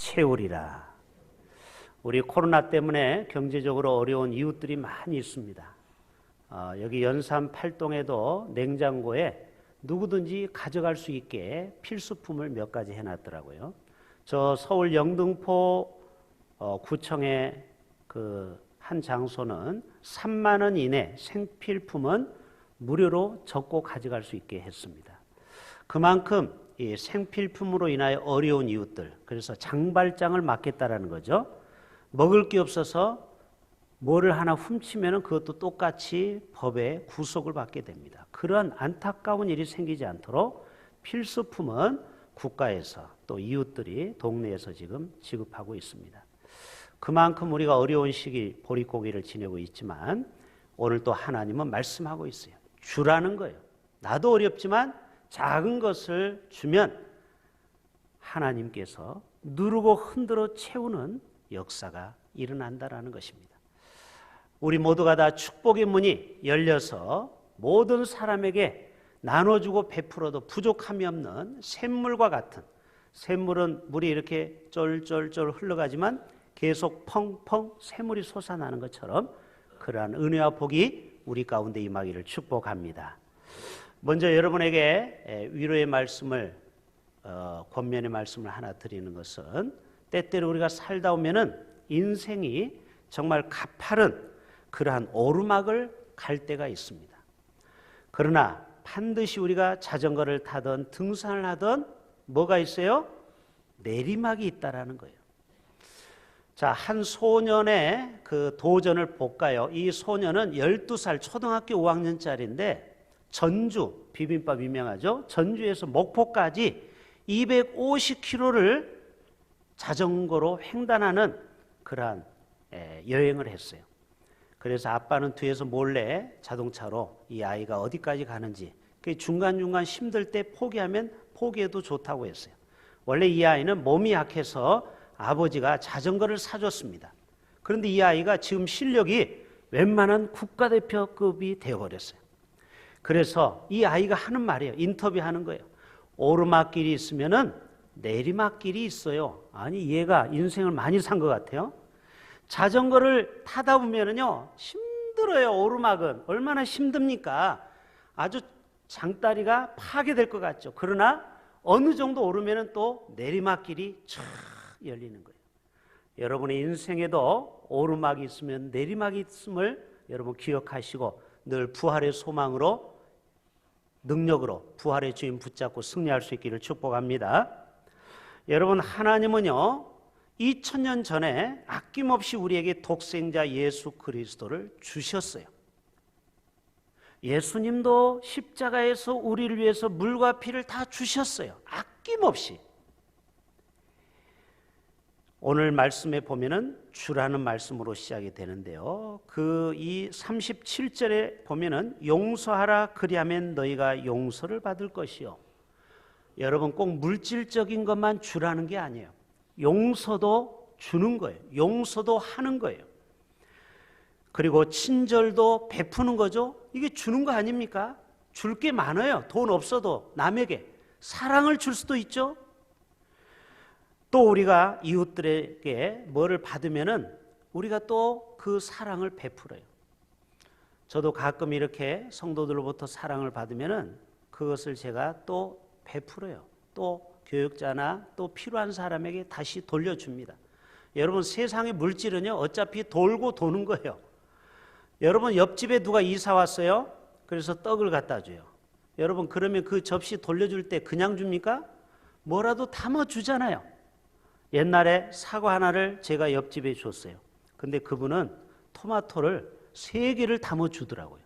채우리라. 우리 코로나 때문에 경제적으로 어려운 이웃들이 많이 있습니다. 여기 연산 팔동에도 냉장고에 누구든지 가져갈 수 있게 필수품을 몇 가지 해놨더라고요. 저 서울 영등포 구청의 그 한 장소는 3만 원 이내 생필품은 무료로 적고 가져갈 수 있게 했습니다. 그만큼 이 생필품으로 인하여 어려운 이웃들, 그래서 장발장을 막겠다라는 거죠. 먹을 게 없어서 뭐를 하나 훔치면 그것도 똑같이 법에 구속을 받게 됩니다. 그런 안타까운 일이 생기지 않도록 필수품은 국가에서 또 이웃들이 동네에서 지금 지급하고 있습니다. 그만큼 우리가 어려운 시기 보릿고개를 지내고 있지만 오늘 또 하나님은 말씀하고 있어요. 주라는 거예요. 나도 어렵지만 작은 것을 주면 하나님께서 누르고 흔들어 채우는 역사가 일어난다라는 것입니다. 우리 모두가 다 축복의 문이 열려서 모든 사람에게 나눠주고 베풀어도 부족함이 없는 샘물과 같은, 샘물은 물이 이렇게 쫄쫄쫄 흘러가지만 계속 펑펑 샘물이 솟아나는 것처럼 그러한 은혜와 복이 우리 가운데 임하기를 축복합니다. 먼저 여러분에게 위로의 말씀을, 권면의 말씀을 하나 드리는 것은, 때때로 우리가 살다 보면은 인생이 정말 가파른 그러한 오르막을 갈 때가 있습니다. 그러나 반드시 우리가 자전거를 타든 등산을 하든 뭐가 있어요? 내리막이 있다라는 거예요. 자, 한 소년의 그 도전을 볼까요? 이 소년은 12살 초등학교 5학년짜리인데 전주, 비빔밥 유명하죠? 전주에서 목포까지 250km를 자전거로 횡단하는 그러한 여행을 했어요. 그래서 아빠는 뒤에서 몰래 자동차로 이 아이가 어디까지 가는지, 중간중간 힘들 때 포기하면 포기해도 좋다고 했어요. 원래 이 아이는 몸이 약해서 아버지가 자전거를 사줬습니다. 그런데 이 아이가 지금 실력이 웬만한 국가대표급이 되어버렸어요. 그래서 이 아이가 하는 말이에요. 인터뷰하는 거예요. 오르막길이 있으면은 내리막길이 있어요. 아니, 얘가 인생을 많이 산 것 같아요. 자전거를 타다 보면은요, 힘들어요. 오르막은 얼마나 힘듭니까? 아주 장다리가 파괴될 것 같죠. 그러나 어느 정도 오르면은 또 내리막길이 쫙 열리는 거예요. 여러분의 인생에도 오르막이 있으면 내리막이 있음을 여러분 기억하시고 늘 부활의 소망으로, 능력으로 부활의 주인 붙잡고 승리할 수 있기를 축복합니다. 여러분, 하나님은요 2000년 전에 아낌없이 우리에게 독생자 예수 그리스도를 주셨어요. 예수님도 십자가에서 우리를 위해서 물과 피를 다 주셨어요. 아낌없이. 오늘 말씀에 보면은 주라는 말씀으로 시작이 되는데요. 이 37절에 보면은 용서하라 그리하면 너희가 용서를 받을 것이요. 여러분, 꼭 물질적인 것만 주라는 게 아니에요. 용서도 주는 거예요. 용서도 하는 거예요. 그리고 친절도 베푸는 거죠. 이게 주는 거 아닙니까? 줄 게 많아요. 돈 없어도 남에게 사랑을 줄 수도 있죠. 또 우리가 이웃들에게 뭐를 받으면은 우리가 또 그 사랑을 베풀어요. 저도 가끔 이렇게 성도들로부터 사랑을 받으면은 그것을 제가 또 베풀어요. 또 교육자나 또 필요한 사람에게 다시 돌려줍니다. 여러분, 세상의 물질은요 어차피 돌고 도는 거예요. 여러분, 옆집에 누가 이사 왔어요? 그래서 떡을 갖다 줘요. 여러분, 그러면 그 접시 돌려줄 때 그냥 줍니까? 뭐라도 담아주잖아요. 옛날에 사과 하나를 제가 옆집에 줬어요. 근데 그분은 토마토를 3개를 담아주더라고요.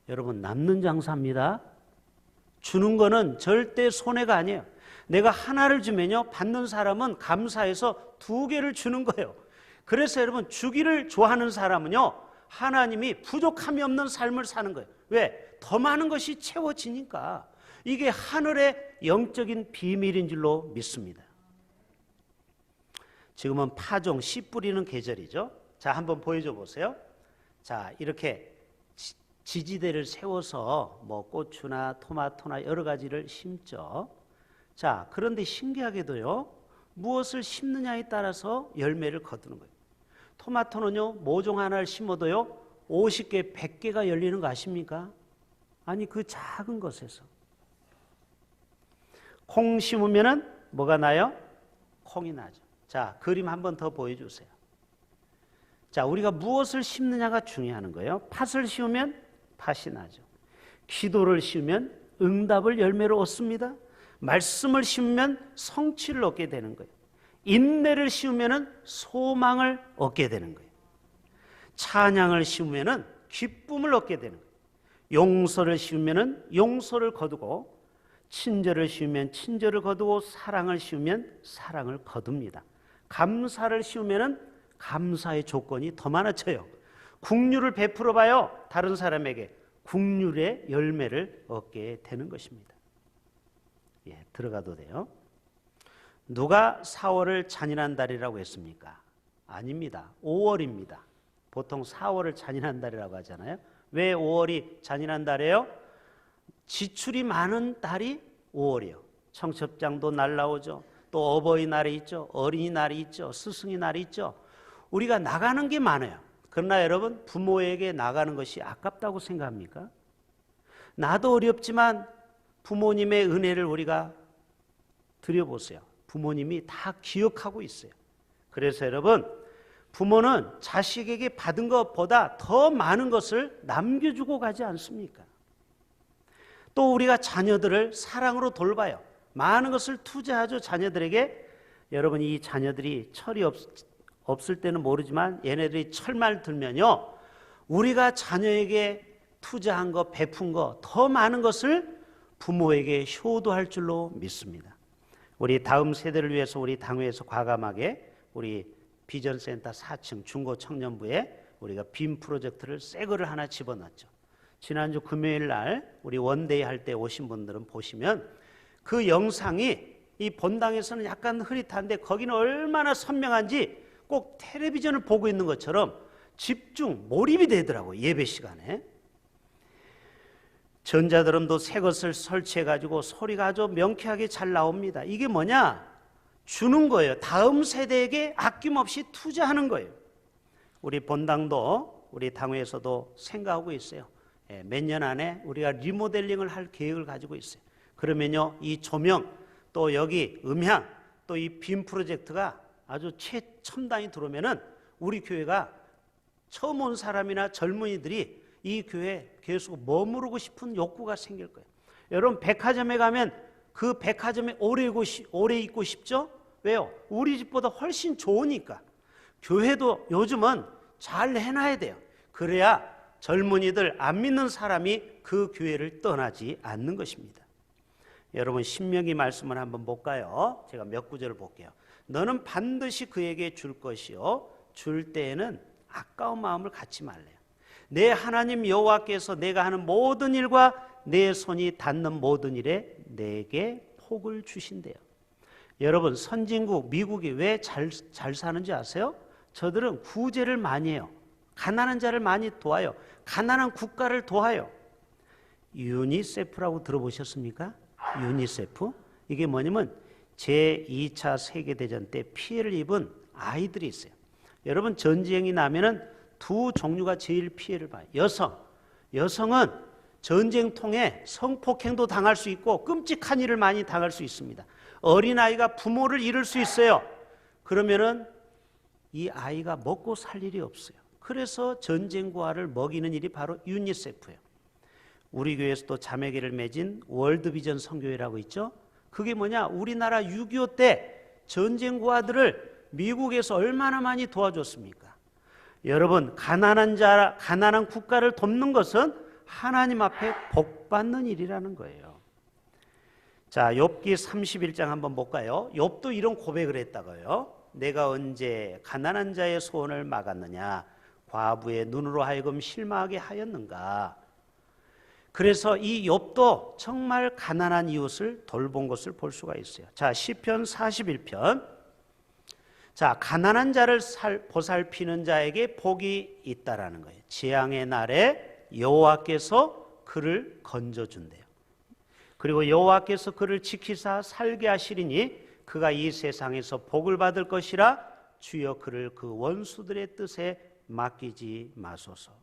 여러분, 남는 장사입니다. 주는 거는 절대 손해가 아니에요. 내가 하나를 주면요 받는 사람은 감사해서 2개를 주는 거예요. 그래서 여러분, 주기를 좋아하는 사람은요 하나님이 부족함이 없는 삶을 사는 거예요. 왜? 더 많은 것이 채워지니까. 이게 하늘의 영적인 비밀인 줄로 믿습니다. 지금은 파종, 씨 뿌리는 계절이죠. 자, 한번 보여줘 보세요. 자, 이렇게 지지대를 세워서 뭐 고추나 토마토나 여러 가지를 심죠. 자, 그런데 신기하게도요 무엇을 심느냐에 따라서 열매를 거두는 거예요. 토마토는요, 모종 하나를 심어도요 50개, 100개가 열리는 거 아십니까? 아니, 그 작은 것에서. 콩 심으면은 뭐가 나요? 콩이 나죠. 자, 그림 한 번 더 보여주세요. 자, 우리가 무엇을 심느냐가 중요한 거예요. 팥을 심으면 팥이 나죠. 기도를 심으면 응답을 열매로 얻습니다. 말씀을 심으면 성취를 얻게 되는 거예요. 인내를 심으면 소망을 얻게 되는 거예요. 찬양을 심으면 기쁨을 얻게 되는 거예요. 용서를 심으면 용서를 거두고, 친절을 심으면 친절을 거두고, 사랑을 심으면 사랑을 거둡니다. 감사를 심으면 감사의 조건이 더 많아져요. 긍휼을 베풀어 봐요. 다른 사람에게 긍휼의 열매를 얻게 되는 것입니다. 예, 들어가도 돼요. 누가 4월을 잔인한 달이라고 했습니까? 아닙니다. 5월입니다. 보통 4월을 잔인한 달이라고 하잖아요. 왜 5월이 잔인한 달이에요? 지출이 많은 달이 5월이요. 청첩장도 날라오죠. 또 어버이날이 있죠. 어린이날이 있죠. 스승의 날이 있죠. 우리가 나가는 게 많아요. 그러나 여러분, 부모에게 나가는 것이 아깝다고 생각합니까? 나도 어렵지만 부모님의 은혜를 우리가 드려보세요. 부모님이 다 기억하고 있어요. 그래서 여러분, 부모는 자식에게 받은 것보다 더 많은 것을 남겨주고 가지 않습니까? 또 우리가 자녀들을 사랑으로 돌봐요. 많은 것을 투자하죠, 자녀들에게. 여러분, 이 자녀들이 철이 없을 때는 모르지만 얘네들이 철만 들면요, 우리가 자녀에게 투자한 거, 베푼 거, 더 많은 것을 부모에게 효도할 줄로 믿습니다. 우리 다음 세대를 위해서 우리 당회에서 과감하게 우리 비전센터 4층 중고청년부에 우리가 빔 프로젝트를 새 거를 하나 집어넣었죠. 지난주 금요일 날 우리 원데이 할 때 오신 분들은 보시면 그 영상이 이 본당에서는 약간 흐릿한데 거기는 얼마나 선명한지 꼭 텔레비전을 보고 있는 것처럼 집중, 몰입이 되더라고요. 예배 시간에. 전자드럼도 새 것을 설치해가지고 소리가 아주 명쾌하게 잘 나옵니다. 이게 뭐냐? 주는 거예요. 다음 세대에게 아낌없이 투자하는 거예요. 우리 본당도 우리 당회에서도 생각하고 있어요. 몇 년 안에 우리가 리모델링을 할 계획을 가지고 있어요. 그러면요, 이 조명, 또 여기 음향, 또 이 빔 프로젝트가 아주 최첨단이 들어오면은 우리 교회가 처음 온 사람이나 젊은이들이 이 교회에 계속 머무르고 싶은 욕구가 생길 거예요. 여러분, 백화점에 가면 그 백화점에 오래 있고 싶죠? 왜요? 우리 집보다 훨씬 좋으니까. 교회도 요즘은 잘 해놔야 돼요. 그래야 젊은이들, 안 믿는 사람이 그 교회를 떠나지 않는 것입니다. 여러분, 신명기 말씀을 한번 볼까요? 제가 몇 구절을 볼게요. 너는 반드시 그에게 줄 것이요, 줄 때에는 아까운 마음을 갖지 말래요. 내 하나님 여호와께서 내가 하는 모든 일과 내 손이 닿는 모든 일에 내게 복을 주신대요. 여러분, 선진국 미국이 왜 잘 사는지 아세요? 저들은 구제를 많이 해요. 가난한 자를 많이 도와요. 가난한 국가를 도와요. 유니세프라고 들어보셨습니까? 유니세프? 이게 뭐냐면 제2차 세계대전 때 피해를 입은 아이들이 있어요. 여러분, 전쟁이 나면은 두 종류가 제일 피해를 봐요. 여성은 전쟁통에 성폭행도 당할 수 있고 끔찍한 일을 많이 당할 수 있습니다. 어린아이가 부모를 잃을 수 있어요. 그러면은 이 아이가 먹고 살 일이 없어요. 그래서 전쟁고아를 먹이는 일이 바로 유니세프예요. 우리 교회에서 또 자매계를 맺은 월드비전 선교회라고 있죠. 그게 뭐냐? 우리나라 6.25 때 전쟁고아들을 미국에서 얼마나 많이 도와줬습니까? 여러분, 가난한 국가를 돕는 것은 하나님 앞에 복 받는 일이라는 거예요. 자, 욥기 31장 한번 볼까요? 욥도 이런 고백을 했다고요. 내가 언제 가난한 자의 소원을 막았느냐? 과부의 눈으로 하여금 실망하게 하였는가? 그래서 이 욥도 정말 가난한 이웃을 돌본 것을 볼 수가 있어요. 자, 시편 41편. 자, 가난한 자를 보살피는 자에게 복이 있다라는 거예요. 재앙의 날에 여호와께서 그를 건져준대요. 그리고 여호와께서 그를 지키사 살게 하시리니 그가 이 세상에서 복을 받을 것이라 주여 그를 그 원수들의 뜻에 맡기지 마소서.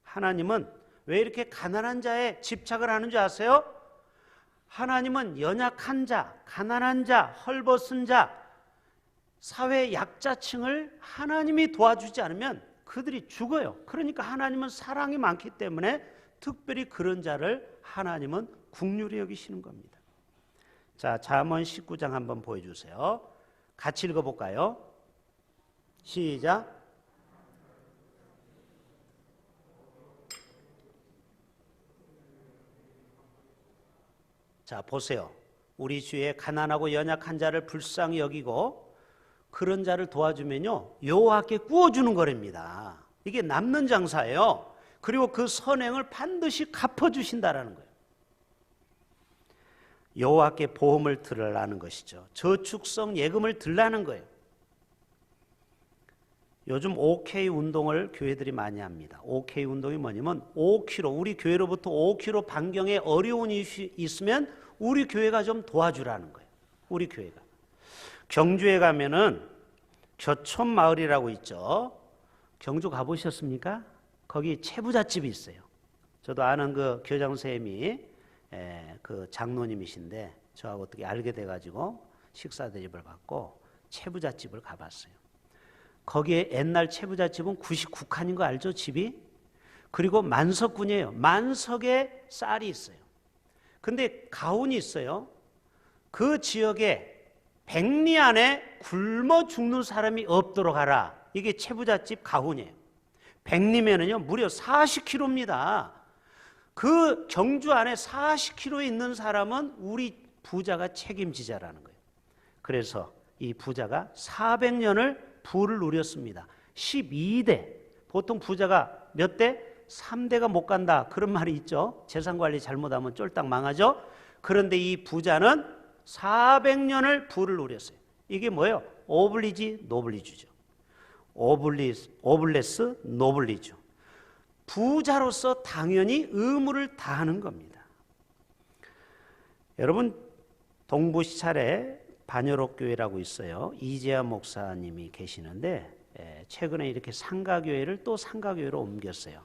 하나님은 왜 이렇게 가난한 자에 집착을 하는 줄 아세요? 하나님은 연약한 자, 가난한 자, 헐벗은 자, 사회 약자층을 하나님이 도와주지 않으면 그들이 죽어요. 그러니까 하나님은 사랑이 많기 때문에 특별히 그런 자를 하나님은 긍휼히 여기시는 겁니다. 자, 잠언 19장 한번 보여주세요. 같이 읽어볼까요? 시작. 자, 보세요. 우리 주위에 가난하고 연약한 자를 불쌍히 여기고 그런 자를 도와주면요, 여호와께 구워주는 거랍니다. 이게 남는 장사예요. 그리고 그 선행을 반드시 갚아주신다라는 거예요. 여호와께 보험을 들으라는 것이죠. 저축성 예금을 들라는 거예요. 요즘 OK 운동을 교회들이 많이 합니다. OK 운동이 뭐냐면 5km, 우리 교회로부터 5km 반경에 어려움이 있으면 우리 교회가 좀 도와주라는 거예요. 우리 교회가. 경주에 가면은 겨촌 마을이라고 있죠. 경주 가보셨습니까? 거기 채부잣집이 있어요. 저도 아는 그 교장 선생님이 그 장로님이신데 저하고 어떻게 알게 돼가지고 식사 대접을 받고 채부잣집을 가봤어요. 거기에 옛날 채부잣집은 99칸인 거 알죠? 집이? 그리고 만석군이에요. 만석에 쌀이 있어요. 근데 가훈이 있어요. 그 지역에 백리 안에 굶어 죽는 사람이 없도록 하라. 이게 채부잣집 가훈이에요. 백리면은요 무려 40km입니다. 그 경주 안에 40km에 있는 사람은 우리 부자가 책임지자라는 거예요. 그래서 이 부자가 400년을 부를 누렸습니다. 12대. 보통 부자가 몇 대? 3대가 못 간다. 그런 말이 있죠. 재산관리 잘못하면 쫄딱 망하죠. 그런데 이 부자는 400년을 부를 누렸어요. 이게 뭐예요? 오블리지 노블리주죠. 오블레스 노블리주. 부자로서 당연히 의무를 다하는 겁니다. 여러분, 동부시찰에 반여록교회라고 있어요. 이재하 목사님이 계시는데 최근에 이렇게 상가교회를 또 상가교회로 옮겼어요.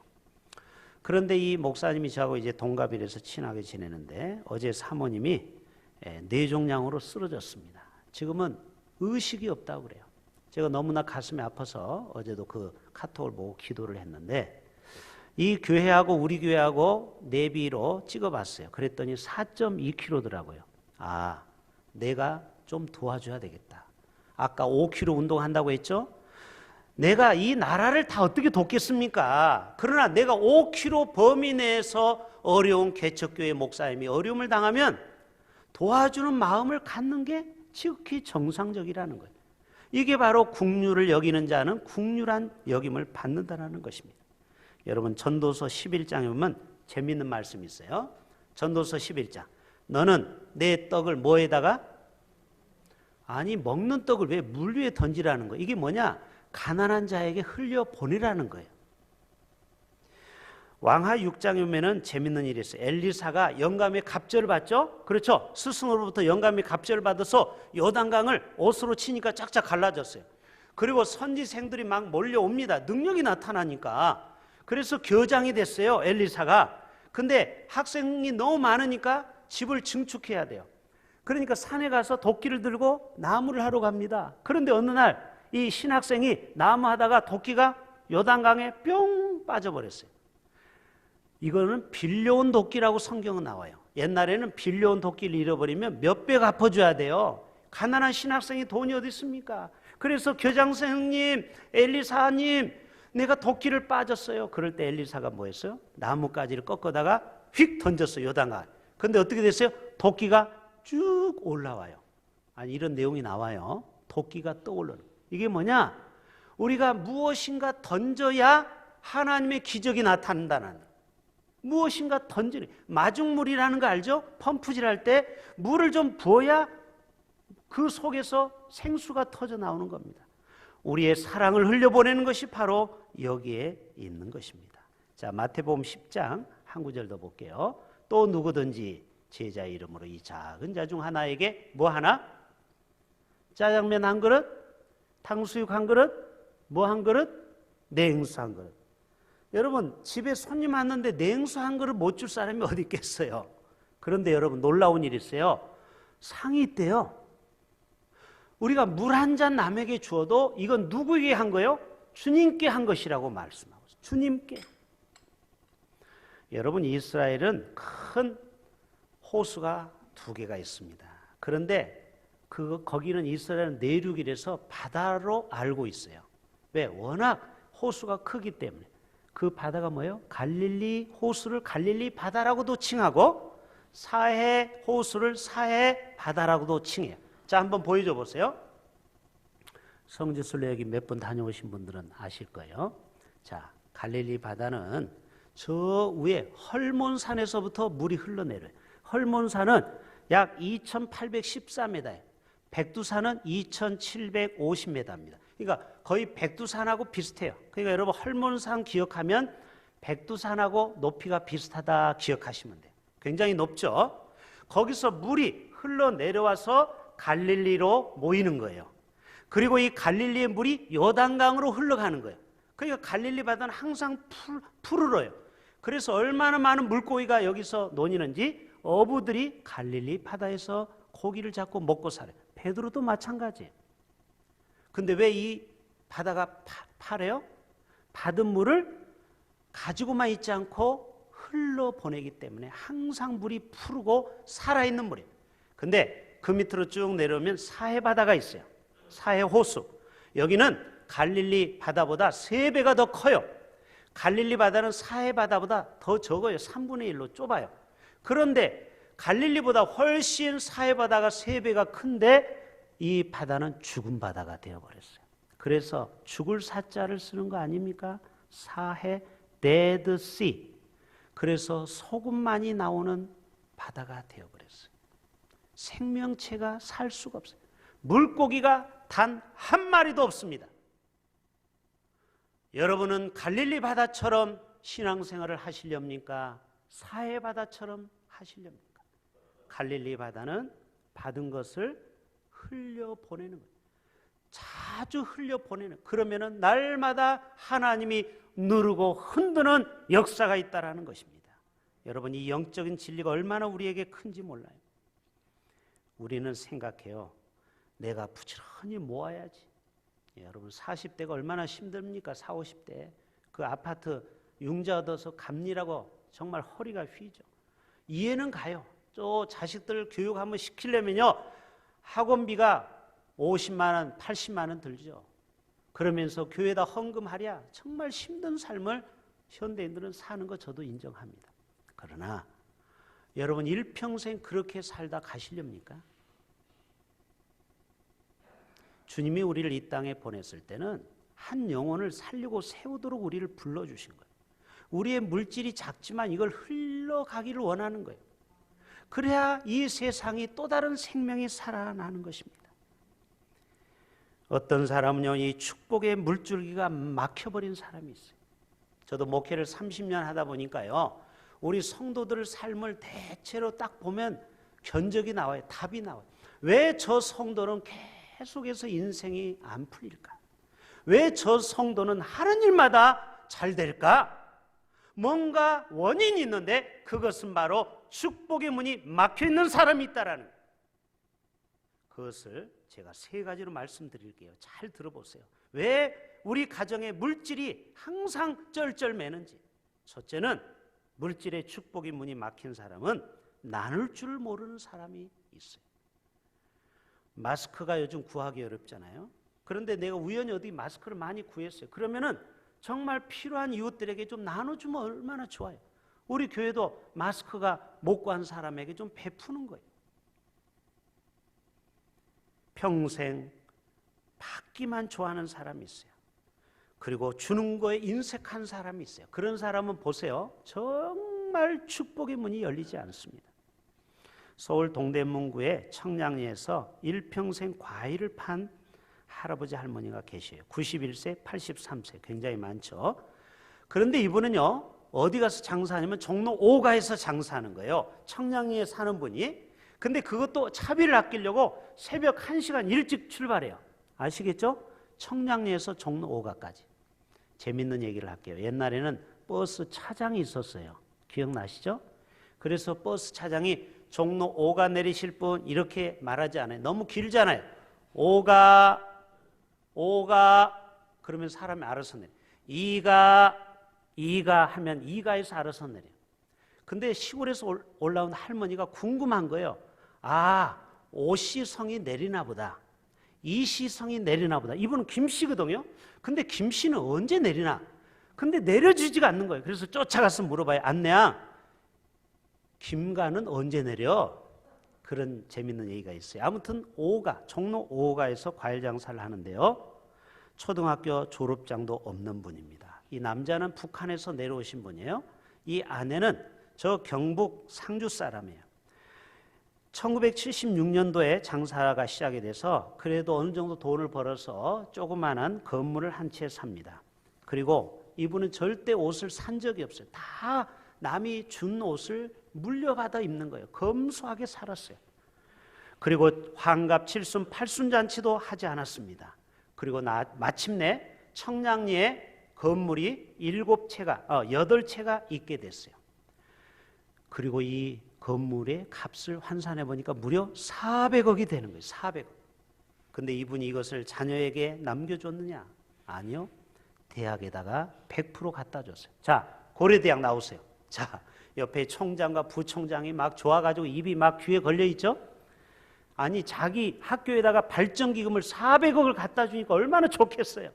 그런데 이 목사님이 저하고 이제 동갑이라서 친하게 지내는데 어제 사모님이 뇌종양으로 쓰러졌습니다. 지금은 의식이 없다고 그래요. 제가 너무나 가슴이 아파서 어제도 그 카톡을 보고 기도를 했는데 이 교회하고 우리 교회하고 내비로 찍어봤어요. 그랬더니 4.2kg더라고요. 아, 내가 좀 도와줘야 되겠다. 아까 5km 운동한다고 했죠? 내가 이 나라를 다 어떻게 돕겠습니까? 그러나 내가 5km 범위 내에서 어려운 개척교회 목사님이 어려움을 당하면 도와주는 마음을 갖는 게 지극히 정상적이라는 거예요. 이게 바로 긍휼을 여기는 자는 긍휼한 여김을 받는다는 것입니다. 여러분, 전도서 11장에 보면 재미있는 말씀이 있어요. 전도서 11장. 너는 내 떡을 뭐에다가? 아니, 먹는 떡을 왜 물 위에 던지라는 거예요? 이게 뭐냐? 가난한 자에게 흘려보내라는 거예요. 왕하 6장에 보면은 재밌는 일이 있어요. 엘리사가 영감의 갑절을 받죠? 그렇죠? 스승으로부터 영감의 갑절을 받아서 요단강을 옷으로 치니까 쫙쫙 갈라졌어요. 그리고 선지생들이 막 몰려옵니다. 능력이 나타나니까. 그래서 교장이 됐어요, 엘리사가. 근데 학생이 너무 많으니까 집을 증축해야 돼요. 그러니까 산에 가서 도끼를 들고 나무를 하러 갑니다. 그런데 어느 날 이 신학생이 나무 하다가 도끼가 요단강에 뿅 빠져버렸어요. 이거는 빌려온 도끼라고 성경은 나와요. 옛날에는 빌려온 도끼를 잃어버리면 몇 배 갚아줘야 돼요. 가난한 신학생이 돈이 어디 있습니까? 그래서 교장 선생님, 엘리사님, 내가 도끼를 빠졌어요. 그럴 때 엘리사가 뭐 했어요? 나뭇가지를 꺾어다가 휙 던졌어요, 요단강. 근데 어떻게 됐어요? 도끼가 쭉 올라와요. 아니, 이런 내용이 나와요. 도끼가 떠오르는. 이게 뭐냐? 우리가 무엇인가 던져야 하나님의 기적이 나타난다는. 무엇인가 던지는. 마중물이라는 거 알죠? 펌프질 할 때 물을 좀 부어야 그 속에서 생수가 터져 나오는 겁니다. 우리의 사랑을 흘려보내는 것이 바로 여기에 있는 것입니다. 자, 마태복음 10장 한 구절 더 볼게요. 또 누구든지 제자 이름으로 이 작은 자 중 하나에게 뭐 하나? 짜장면 한 그릇, 탕수육 한 그릇, 뭐 한 그릇? 냉수 한 그릇. 여러분 집에 손님 왔는데 냉수 한 그릇 못 줄 사람이 어디 있겠어요? 그런데 여러분 놀라운 일이 있어요. 상이 있대요. 우리가 물 한 잔 남에게 주어도 이건 누구에게 한 거예요? 주님께 한 것이라고 말씀하고 있어요. 주님께. 여러분 이스라엘은 큰 호수가 2개가 있습니다. 그런데 거기는 이스라엘 내륙이라서 바다로 알고 있어요. 왜? 워낙 호수가 크기 때문에. 그 바다가 뭐예요? 갈릴리 호수를 갈릴리 바다라고도 칭하고 사해 호수를 사해 바다라고도 칭해요. 자, 한번 보여줘 보세요. 성지순례 여기 몇 번 다녀오신 분들은 아실 거예요. 자, 갈릴리 바다는 저 위에 헐몬산에서부터 물이 흘러내려요. 헐몬산은 약 2814m예요. 백두산은 2750m입니다. 그러니까 거의 백두산하고 비슷해요. 그러니까 여러분 헐몬산 기억하면 백두산하고 높이가 비슷하다 기억하시면 돼요. 굉장히 높죠. 거기서 물이 흘러내려와서 갈릴리로 모이는 거예요. 그리고 이 갈릴리의 물이 요단강으로 흘러가는 거예요. 그러니까 갈릴리 바다는 항상 푸르러요. 그래서 얼마나 많은 물고기가 여기서 논이는지 어부들이 갈릴리 바다에서 고기를 잡고 먹고 살아요. 베드로도 마찬가지예요. 근데 왜 이 바다가 파래요? 받은 물을 가지고만 있지 않고 흘러보내기 때문에 항상 물이 푸르고 살아있는 물이에요. 근데 그 밑으로 쭉 내려오면 사해바다가 있어요. 사해호수. 여기는 갈릴리 바다보다 3배가 더 커요. 갈릴리 바다는 사해바다보다 더 적어요. 3분의 1로 좁아요. 그런데 갈릴리보다 훨씬 사해바다가 3배가 큰데 이 바다는 죽은 바다가 되어버렸어요. 그래서 죽을 사자를 쓰는 거 아닙니까? 사해, dead sea. 그래서 소금만이 나오는 바다가 되어버렸어요. 생명체가 살 수가 없어요. 물고기가 단 한 마리도 없습니다. 여러분은 갈릴리 바다처럼 신앙생활을 하시렵니까? 사해 바다처럼 하시렵니까? 갈릴리 바다는 받은 것을 흘려보내는 거예요. 자주 흘려보내는. 그러면은 날마다 하나님이 누르고 흔드는 역사가 있다라는 것입니다. 여러분 이 영적인 진리가 얼마나 우리에게 큰지 몰라요. 우리는 생각해요. 내가 부지런히 모아야지. 여러분 40대가 얼마나 힘듭니까? 40, 50대. 그 아파트 융자 얻어서 갚니라고 정말 허리가 휘죠. 이해는 가요. 또 자식들 교육 한번 시키려면요. 학원비가 50만 원, 80만 원 들죠. 그러면서 교회에다 헌금하랴 정말 힘든 삶을 현대인들은 사는 거 저도 인정합니다. 그러나 여러분 일평생 그렇게 살다 가시렵니까? 주님이 우리를 이 땅에 보냈을 때는 한 영혼을 살리고 세우도록 우리를 불러주신 거예요. 우리의 물질이 작지만 이걸 흘러가기를 원하는 거예요. 그래야 이 세상이 또 다른 생명이 살아나는 것입니다. 어떤 사람은요, 이 축복의 물줄기가 막혀버린 사람이 있어요. 저도 목회를 30년 하다 보니까요, 우리 성도들 삶을 대체로 딱 보면 견적이 나와요. 답이 나와요. 왜 저 성도는 계속해서 인생이 안 풀릴까? 왜 저 성도는 하는 일마다 잘 될까? 뭔가 원인이 있는데 그것은 바로 축복의 문이 막혀있는 사람이 있다라는 거예요. 그것을 제가 3가지로 말씀드릴게요. 잘 들어보세요. 왜 우리 가정의 물질이 항상 쩔쩔매는지. 첫째는 물질의 축복의 문이 막힌 사람은 나눌 줄 모르는 사람이 있어요. 마스크가 요즘 구하기 어렵잖아요. 그런데 내가 우연히 어디 마스크를 많이 구했어요. 그러면은 정말 필요한 이웃들에게 좀 나눠주면 얼마나 좋아요. 우리 교회도 마스크가 못 구한 사람에게 좀 베푸는 거예요. 평생 받기만 좋아하는 사람이 있어요. 그리고 주는 거에 인색한 사람이 있어요. 그런 사람은 보세요. 정말 축복의 문이 열리지 않습니다. 서울 동대문구의 청량리에서 일평생 과일을 판 할아버지 할머니가 계셔요. 91세, 83세 굉장히 많죠. 그런데 이분은요. 어디 가서 장사하냐면 종로 5가에서 장사하는 거예요. 청량리에 사는 분이. 근데 그것도 차비를 아끼려고 새벽 1시간 일찍 출발해요. 아시겠죠? 청량리에서 종로 5가까지. 재밌는 얘기를 할게요. 옛날에는 버스 차장이 있었어요. 기억나시죠? 그래서 버스 차장이 종로 5가 내리실 분 이렇게 말하지 않아요. 너무 길잖아요. 5가 그러면 사람이 알아서 내려. 2가 하면 2가에서 알아서 내려. 근데 시골에서 올라온 할머니가 궁금한 거예요. 아, 오시성이 내리나 보다. 이시성이 내리나 보다. 이분은 김씨거든요. 근데 김씨는 언제 내리나? 근데 내려주지가 않는 거예요. 그래서 쫓아가서 물어봐요. 안내야, 김가는 언제 내려? 그런 재밌는 얘기가 있어요. 아무튼 5가, 종로 5가에서 과일 장사를 하는데요. 초등학교 졸업장도 없는 분입니다. 이 남자는 북한에서 내려오신 분이에요. 이 아내는 저 경북 상주 사람이에요. 1976년도에 장사가 시작이 돼서 그래도 어느 정도 돈을 벌어서 조그마한 건물을 한 채 삽니다. 그리고 이분은 절대 옷을 산 적이 없어요. 다 남이 준 옷을 물려받아 입는 거예요. 검소하게 살았어요. 그리고 환갑 7순 8순 잔치도 하지 않았습니다. 그리고 마침내 청량리에 건물이 8채가 있게 됐어요. 그리고 이 건물의 값을 환산해 보니까 무려 400억이 되는 거예요. 400억. 근데 이분이 이것을 자녀에게 남겨줬느냐? 아니요. 대학에다가 100% 갖다 줬어요. 자, 고려대학 나오세요. 자, 옆에 총장과 부총장이 막 좋아가지고 입이 막 귀에 걸려 있죠? 아니, 자기 학교에다가 발전기금을 400억을 갖다 주니까 얼마나 좋겠어요.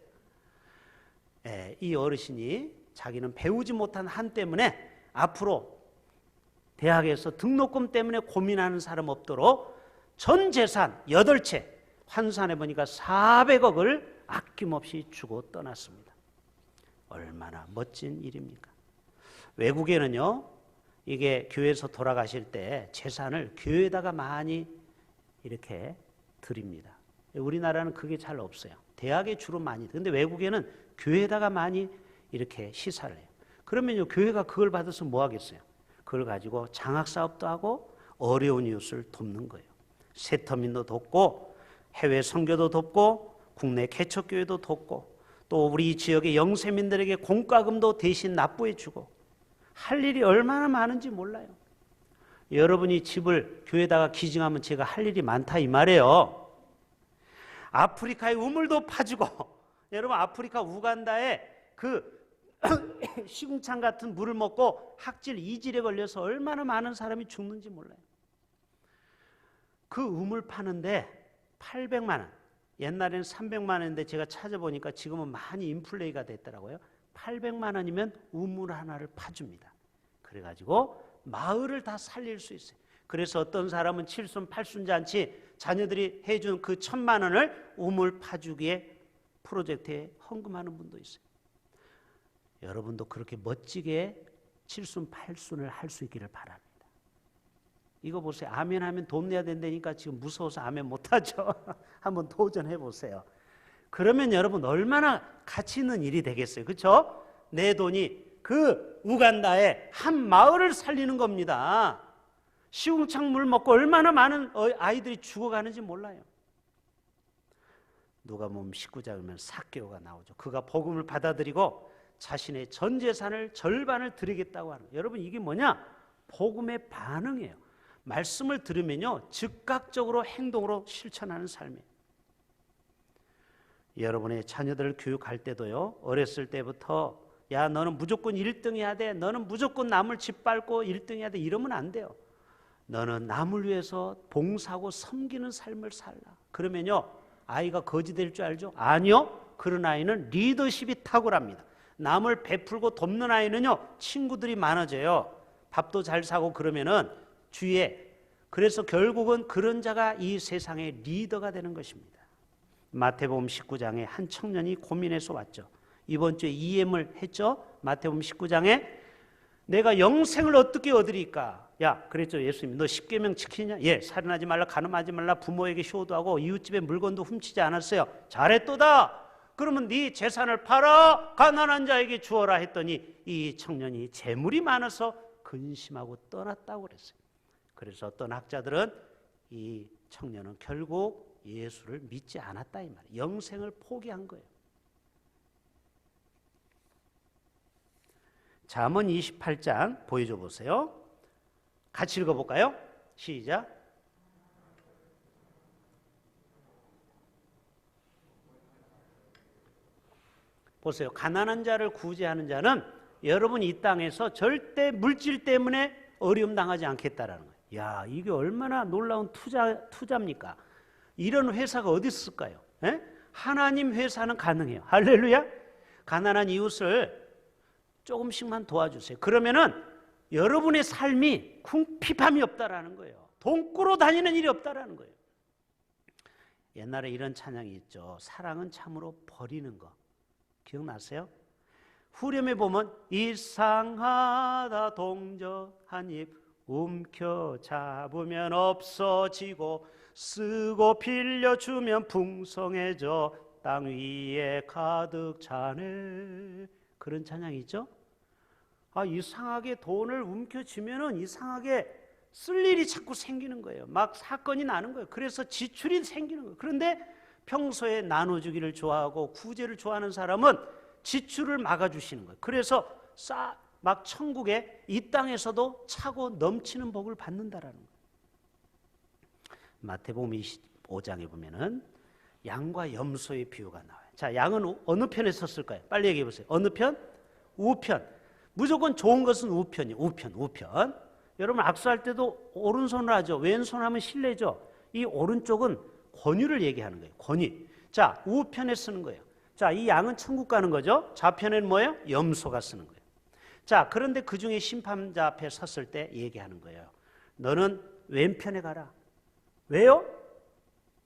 이 어르신이 자기는 배우지 못한 한 때문에 앞으로 대학에서 등록금 때문에 고민하는 사람 없도록 전 재산 8채 환산해 보니까 400억을 아낌없이 주고 떠났습니다. 얼마나 멋진 일입니까? 외국에는요, 이게 교회에서 돌아가실 때 재산을 교회에다가 많이 이렇게 드립니다. 우리나라는 그게 잘 없어요. 대학에 주로 많이. 근데 외국에는 교회에다가 많이 이렇게 시사를 해요. 그러면요, 교회가 그걸 받아서 뭐 하겠어요? 그걸 가지고 장학사업도 하고 어려운 이웃을 돕는 거예요. 세터민도 돕고 해외 선교도 돕고 국내 개척교회도 돕고 또 우리 지역의 영세민들에게 공과금도 대신 납부해 주고 할 일이 얼마나 많은지 몰라요. 여러분이 집을 교회에다가 기증하면 제가 할 일이 많다 이 말이에요. 아프리카의 우물도 파주고 여러분 아프리카 우간다에 그 시궁창 같은 물을 먹고 학질 이질에 걸려서 얼마나 많은 사람이 죽는지 몰라요. 그 우물 파는데 800만 원, 옛날에는 300만 원인데 제가 찾아보니까 지금은 많이 인플레이가 됐더라고요. 800만 원이면 우물 하나를 파줍니다. 그래가지고 마을을 다 살릴 수 있어요. 그래서 어떤 사람은 7순 8순 잔치 자녀들이 해준 그 1000만 원을 우물 파주기에 프로젝트에 헌금하는 분도 있어요. 여러분도 그렇게 멋지게 7순 8순을 할 수 있기를 바랍니다. 이거 보세요. 아멘 하면 돈 내야 된다니까 지금 무서워서 아멘 못하죠. 한번 도전해 보세요. 그러면 여러분 얼마나 가치 있는 일이 되겠어요. 그렇죠? 내 돈이 그 우간다의 한 마을을 살리는 겁니다. 시궁창 물 먹고 얼마나 많은 아이들이 죽어가는지 몰라요. 누가복음 19장이면 삭개오가 나오죠. 그가 복음을 받아들이고 자신의 전 재산을 절반을 드리겠다고 하는 거예요. 여러분 이게 뭐냐? 복음의 반응이에요. 말씀을 들으면요 즉각적으로 행동으로 실천하는 삶이에요. 여러분의 자녀들을 교육할 때도요 어렸을 때부터 야 너는 무조건 1등 해야 돼, 너는 무조건 남을 짓밟고 1등 해야 돼 이러면 안 돼요. 너는 남을 위해서 봉사하고 섬기는 삶을 살라. 그러면요 아이가 거지 될 줄 알죠? 아니요. 그런 아이는 리더십이 탁월합니다. 남을 베풀고 돕는 아이는요 친구들이 많아져요. 밥도 잘 사고 그러면은 주위에. 그래서 결국은 그런 자가 이 세상의 리더가 되는 것입니다. 마태복음 19장에 한 청년이 고민해서 왔죠. 이번 주에 EM을 했죠. 마태복음 19장에 내가 영생을 어떻게 얻으리까? 야 그랬죠. 예수님이 너 십계명 지키냐? 예. 살인하지 말라, 간음하지 말라, 부모에게 효도하고 이웃집의 물건도 훔치지 않았어요. 잘했도다. 그러면 네 재산을 팔아 가난한 자에게 주어라 했더니 이 청년이 재물이 많아서 근심하고 떠났다고 그랬어요. 그래서 어떤 학자들은 이 청년은 결국 예수를 믿지 않았다 이 말이에요. 영생을 포기한 거예요. 잠언 28장 보여줘 보세요. 같이 읽어볼까요? 시작. 보세요. 가난한 자를 구제하는 자는 여러분 이 땅에서 절대 물질 때문에 어려움 당하지 않겠다라는 거예요. 야, 이게 얼마나 놀라운 투자입니까? 이런 회사가 어디 있을까요? 에? 하나님 회사는 가능해요. 할렐루야. 가난한 이웃을 조금씩만 도와주세요. 그러면은 여러분의 삶이 궁핍함이 없다라는 거예요. 돈 꾸러 다니는 일이 없다라는 거예요. 옛날에 이런 찬양이 있죠. 사랑은 참으로 버리는 거. 기억나세요? 후렴에 보면 이상하다 동저 한 입 움켜 잡으면 없어지고 쓰고 빌려주면 풍성해져 땅 위에 가득 차네. 그런 찬양이 있죠? 이상하게 돈을 움켜쥐면은 이상하게 쓸 일이 자꾸 생기는 거예요. 막 사건이 나는 거예요. 그래서 지출이 생기는 거예요. 그런데 평소에 나눠주기를 좋아하고 구제를 좋아하는 사람은 지출을 막아주시는 거예요. 그래서 막 천국에 이 땅에서도 차고 넘치는 복을 받는다라는 거예요. 마태복음 25장에 보면은 양과 염소의 비유가 나와요. 자, 양은 어느 편에 섰을까요? 빨리 얘기해 보세요. 어느 편? 우편. 무조건 좋은 것은 우편이에요. 우편. 여러분 악수할 때도 오른손으로 하죠. 왼손 하면 실례죠. 이 오른쪽은 권위를 얘기하는 거예요. 권위. 자, 우편에 쓰는 거예요. 자, 이 양은 천국 가는 거죠. 좌편에는 뭐예요? 염소가 쓰는 거예요. 자, 그런데 그 중에 심판자 앞에 섰을 때 얘기하는 거예요. 너는 왼편에 가라. 왜요?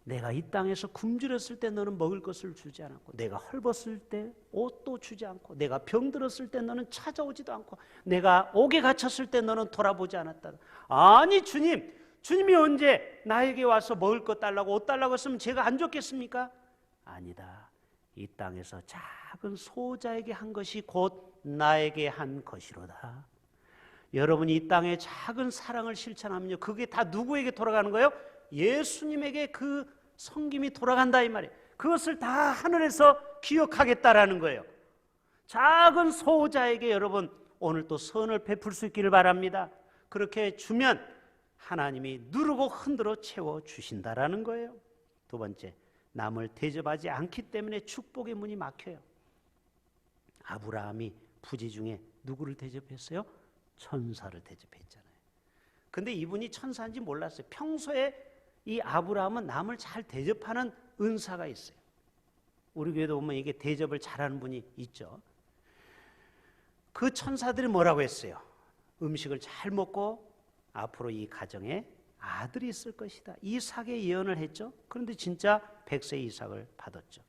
내가 이 땅에서 굶주렸을 때 너는 먹을 것을 주지 않았고, 내가 헐벗을 때 옷도 주지 않고, 내가 병들었을 때 너는 찾아오지도 않고, 내가 옥에 갇혔을 때 너는 돌아보지 않았다. 아니 주님이 언제 나에게 와서 먹을 것 달라고 옷 달라고 했으면 제가 안 줬겠습니까? 아니다. 이 땅에서 작은 소자에게 한 것이 곧 나에게 한 것이로다. 여러분이 이 땅에 작은 사랑을 실천하면요, 그게 다 누구에게 돌아가는 거예요? 예수님에게 그 섬김이 돌아간다 이 말이에요. 그것을 다 하늘에서 기억하겠다라는 거예요. 작은 소자에게 여러분 오늘 또 선을 베풀 수 있기를 바랍니다. 그렇게 주면 하나님이 누르고 흔들어 채워주신다라는 거예요. 두 번째, 남을 대접하지 않기 때문에 축복의 문이 막혀요. 아브라함이 부지 중에 누구를 대접했어요? 천사를 대접했잖아요. 근데 이분이 천사인지 몰랐어요. 평소에 이 아브라함은 남을 잘 대접하는 은사가 있어요. 우리 교회도 보면 이게 대접을 잘하는 분이 있죠. 그 천사들이 뭐라고 했어요? 음식을 잘 먹고 앞으로 이 가정에 아들이 있을 것이다. 이삭의 예언을 했죠. 그런데 진짜 100세 이삭을 받았죠.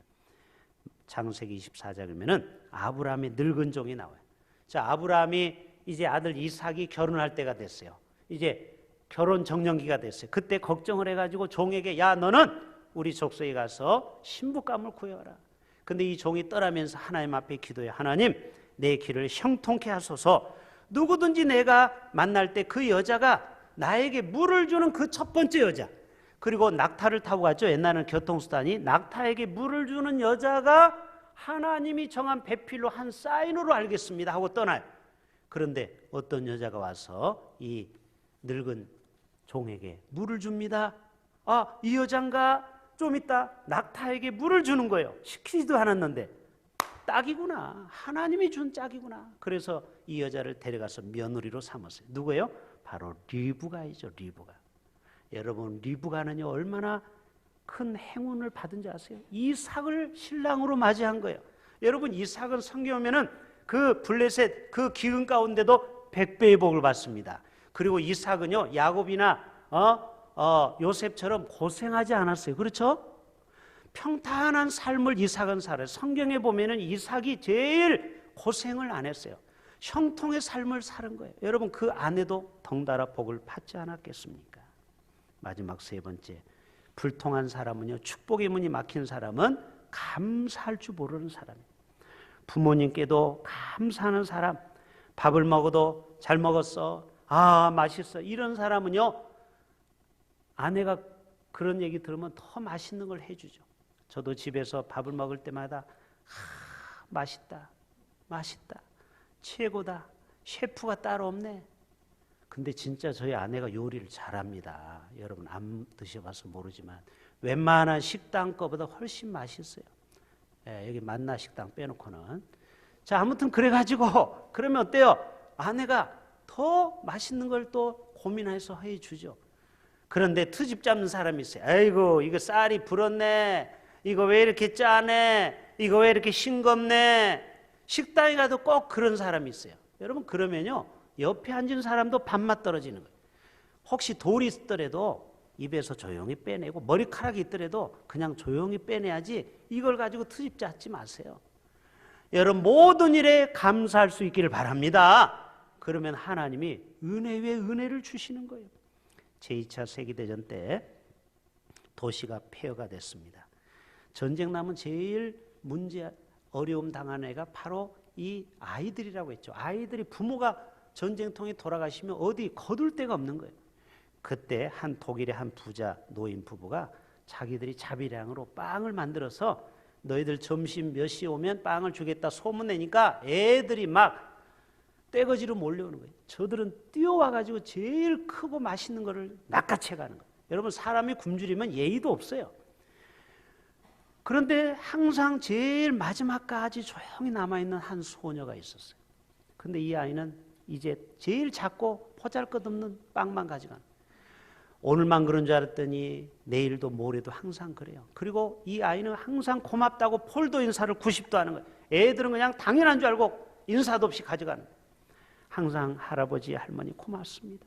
창세기 24장이면은 아브라함의 늙은 종이 나와요. 자, 아브라함이 이제 아들 이삭이 결혼할 때가 됐어요. 이제 결혼 정년기가 됐어요. 그때 걱정을 해가지고 종에게 야 너는 우리 족속에 가서 신부감을 구해와라. 근데 이 종이 떠나면서 하나님 앞에 기도해요. 하나님 내 길을 형통케 하소서. 누구든지 내가 만날 때 그 여자가 나에게 물을 주는 그 첫 번째 여자, 그리고 낙타를 타고 갔죠. 옛날에는 교통수단이 낙타에게 물을 주는 여자가 하나님이 정한 배필로 한 사인으로 알겠습니다 하고 떠나요. 그런데 어떤 여자가 와서 이 늙은 종에게 물을 줍니다. 이 여잔가 좀 있다 낙타에게 물을 주는 거예요. 시키지도 않았는데 딱이구나. 하나님이 준 짝이구나. 그래서 이 여자를 데려가서 며느리로 삼았어요. 누구예요? 바로 리브가이죠. 리브가. 여러분 리브가는요 얼마나 큰 행운을 받은 줄 아세요? 이삭을 신랑으로 맞이한 거예요. 여러분 이삭은 성경에 보면은 그 블레셋 그 기근 가운데도 100배의 복을 받습니다. 그리고 이삭은요 야곱이나 요셉처럼 고생하지 않았어요. 그렇죠? 평탄한 삶을 이삭은 살아요. 성경에 보면은 이삭이 제일 고생을 안 했어요. 형통의 삶을 사는 거예요. 여러분 그 아내도 덩달아 복을 받지 않았겠습니까? 마지막 세 번째, 불통한 사람은요 축복의 문이 막힌 사람은 감사할 줄 모르는 사람이에요. 부모님께도 감사하는 사람, 밥을 먹어도 잘 먹었어, 맛있어, 이런 사람은요 아내가 그런 얘기 들으면 더 맛있는 걸 해주죠. 저도 집에서 밥을 먹을 때마다 맛있다, 맛있다, 최고다, 셰프가 따로 없네. 근데 진짜 저희 아내가 요리를 잘합니다. 여러분 안 드셔봐서 모르지만 웬만한 식당 거보다 훨씬 맛있어요. 여기 만나 식당 빼놓고는. 자, 아무튼 그래가지고 그러면 어때요? 아내가 더 맛있는 걸 또 고민해서 해주죠. 그런데 트집 잡는 사람이 있어요. 아이고 이거 쌀이 불었네, 이거 왜 이렇게 짜네, 이거 왜 이렇게 싱겁네. 식당에 가도 꼭 그런 사람이 있어요. 여러분 그러면요 옆에 앉은 사람도 밥맛 떨어지는 거예요. 혹시 돌이 있더라도 입에서 조용히 빼내고 머리카락이 있더라도 그냥 조용히 빼내야지 이걸 가지고 트집 잡지 마세요. 여러분 모든 일에 감사할 수 있기를 바랍니다. 그러면 하나님이 은혜 위에 은혜를 주시는 거예요. 제2차 세계대전 때 도시가 폐허가 됐습니다. 전쟁 나면 제일 어려움 당한 애가 바로 이 아이들이라고 했죠. 아이들이 부모가 전쟁통에 돌아가시면 어디 거둘 데가 없는 거예요. 그때 한 독일의 한 부자 노인 부부가 자기들이 자비량으로 빵을 만들어서 너희들 점심 몇 시에 오면 빵을 주겠다 소문내니까 애들이 막 떼거지로 몰려오는 거예요. 저들은 뛰어와가지고 제일 크고 맛있는 거를 낚아채 가는 거예요. 여러분 사람이 굶주리면 예의도 없어요. 그런데 항상 제일 마지막까지 조용히 남아있는 한 소녀가 있었어요. 근데 이 아이는 이제 제일 작고 보잘것없는 빵만 가져가는 거예요. 오늘만 그런 줄 알았더니 내일도 모레도 항상 그래요. 그리고 이 아이는 항상 고맙다고 폴도 인사를 90도 하는 거예요. 애들은 그냥 당연한 줄 알고 인사도 없이 가져가는 거예요. 항상 할아버지 할머니 고맙습니다.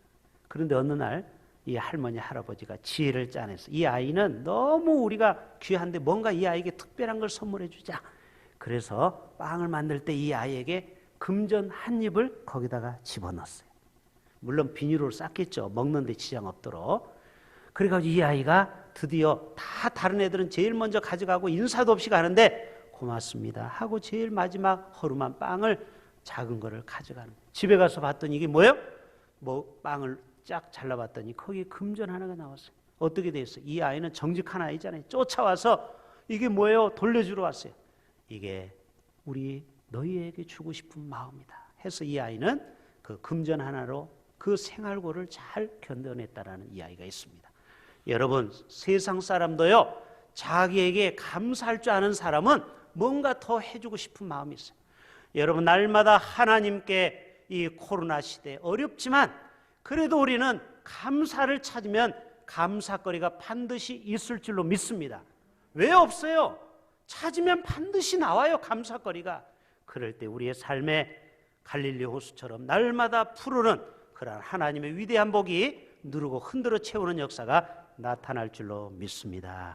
그런데 어느 날 이 할머니 할아버지가 지혜를 짜내서 이 아이는 너무 우리가 귀한데 뭔가 이 아이에게 특별한 걸 선물해 주자. 그래서 빵을 만들 때 이 아이에게 금전 한 입을 거기다가 집어넣었어요. 물론 비닐로 쌌겠죠. 먹는 데 지장 없도록. 그래가지고 이 아이가 드디어 다 다른 애들은 제일 먼저 가져가고 인사도 없이 가는데 고맙습니다 하고 제일 마지막 허름한 빵을 작은 거를 가져가는 거예요. 집에 가서 봤더니 이게 뭐예요? 빵을 쫙 잘라봤더니 거기에 금전 하나가 나왔어요. 어떻게 됐어요? 이 아이는 정직한 아이잖아요. 쫓아와서 이게 뭐예요? 돌려주러 왔어요. 이게 우리 너희에게 주고 싶은 마음이다 해서 이 아이는 그 금전 하나로 그 생활고를 잘 견뎌냈다라는 이야기가 있습니다. 여러분 세상 사람도요 자기에게 감사할 줄 아는 사람은 뭔가 더 해주고 싶은 마음이 있어요. 여러분 날마다 하나님께 이 코로나 시대 어렵지만 그래도 우리는 감사를 찾으면 감사거리가 반드시 있을 줄로 믿습니다. 왜 없어요? 찾으면 반드시 나와요. 감사거리가. 그럴 때 우리의 삶에 갈릴리 호수처럼 날마다 푸르는 그런 하나님의 위대한 복이 누르고 흔들어 채우는 역사가 나타날 줄로 믿습니다.